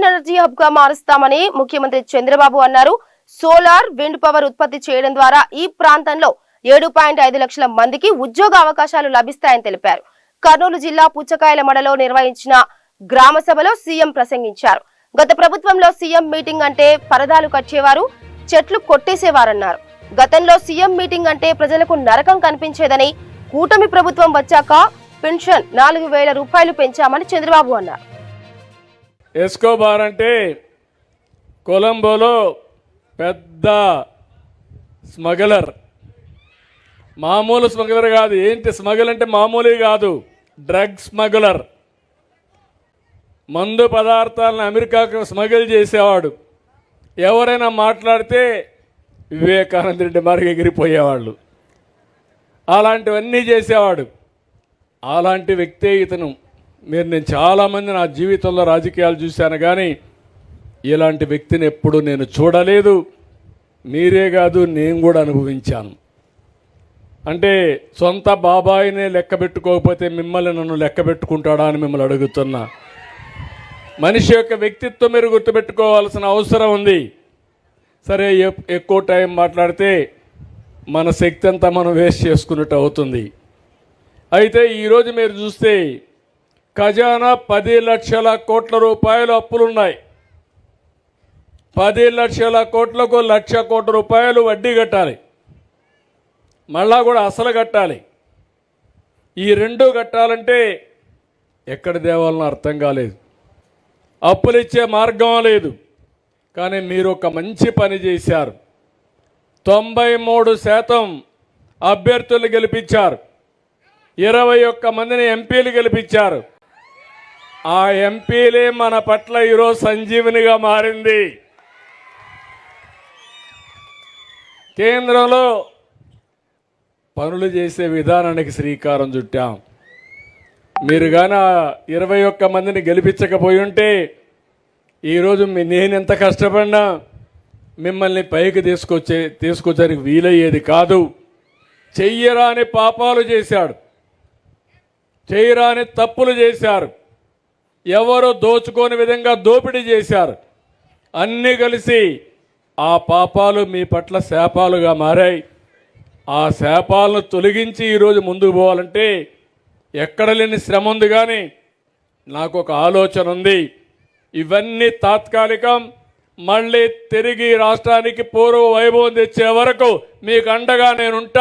Energy hub గా మారుస్తామని ముఖ్యమంత్రి చంద్రబాబు అన్నారు. సోలార్, విండ్ పవర్ ఉత్పత్తి చేయడం ద్వారా ఈ ప్రాంతంలో 7.5 లక్షల మందికి ఉద్యోగ అవకాశాలు లభిస్తాయని తెలిపారు. కర్నూలు జిల్లా పుచ్చకాయల మడలో నిర్వహించిన గ్రామ సభలో సీఎం ప్రసంగించారు. గత ప్రభుత్వంలో సీఎం మీటింగ్ అంటే పరదాలు కట్టేవారు, చెట్లు కొట్టేసేవారన్నారు. గతంలో సీఎం మీటింగ్ అంటే ప్రజలకు నరకం కనిపించేదని, కూటమి ప్రభుత్వం వచ్చాక పెన్షన్ 4,000 రూపాయలు పెంచామని చంద్రబాబు అన్నారు. ఎస్కోబార్ అంటే కొలంబోలో పెద్ద స్మగ్లర్, మామూలు స్మగ్లర్ కాదు. ఏంటి స్మగ్లర్ అంటే మామూలు కాదు, డ్రగ్ స్మగ్లర్. మందు పదార్థాలను అమెరికాకు స్మగిల్ చేసేవాడు. ఎవరైనా మాట్లాడితే వివేకానంద రెడ్డి మార్గ ఎగిరిపోయేవాళ్ళు. అలాంటివన్నీ చేసేవాడు. అలాంటి వ్యక్తే ఇతను. నేను చాలామంది నా జీవితంలో రాజకీయాలు చూశాను, కానీ ఇలాంటి వ్యక్తిని ఎప్పుడు నేను చూడలేదు. మీరే కాదు, నేను కూడా అనుభవించాను. అంటే సొంత బాబాయినే లెక్క పెట్టుకోకపోతే మిమ్మల్ని నన్ను లెక్క పెట్టుకుంటాడా అని మిమ్మల్ని అడుగుతున్నా. మనిషి యొక్క వ్యక్తిత్వం మీరు గుర్తుపెట్టుకోవాల్సిన అవసరం ఉంది. సరే, ఎక్కువ టైం మాట్లాడితే మన శక్తి అంతా మనం వేస్ట్ చేసుకున్నట్టు అవుతుంది. అయితే ఈరోజు మీరు చూస్తే ఖజానా 10 లక్షల కోట్ల రూపాయలు అప్పులున్నాయి. 10 లక్షల కోట్లకు 1,00,000 కోట్ల రూపాయలు వడ్డీ కట్టాలి, మళ్ళా కూడా అసలు కట్టాలి. ఈ రెండు కట్టాలంటే ఎక్కడ దేవాలనో అర్థం కాలేదు. అప్పులు ఇచ్చే మార్గం లేదు. కానీ మీరు ఒక మంచి పని చేశారు. 93% అభ్యర్థులు గెలిపించారు. 21 మందిని ఎంపీలు గెలిపించారు. ఆ ఎంపీలే మన పట్ల ఈరోజు సంజీవనిగా మారింది. కేంద్రంలో పనులు చేసే విధానానికి శ్రీకారం చుట్టాం. మీరు కానీ 21 మందిని గెలిపించకపోయి ఉంటే ఈరోజు నేను ఎంత కష్టపడినా మిమ్మల్ని పైకి తీసుకొచ్చడానికి వీలయ్యేది కాదు. చెయ్యరాని పాపాలు చేశాడు, చేయరాని తప్పులు చేశారు, ఎవరు దోచుకోని విధంగా దోపిడీ చేశారు. అన్నీ కలిసి ఆ పాపాలు మీ పట్ల శాపాలుగా మారాయి. ఆ శాపాలను తొలగించి ఈరోజు ముందుకు పోవాలంటే ఎక్కడ లేని శ్రమ ఉంది. కానీ నాకు ఒక ఆలోచన ఉంది. ఇవన్నీ తాత్కాలికం. మళ్ళీ తిరిగి రాష్ట్రానికి పూర్వ వైభవం తెచ్చే వరకు మీకు అండగా నేనుంటా.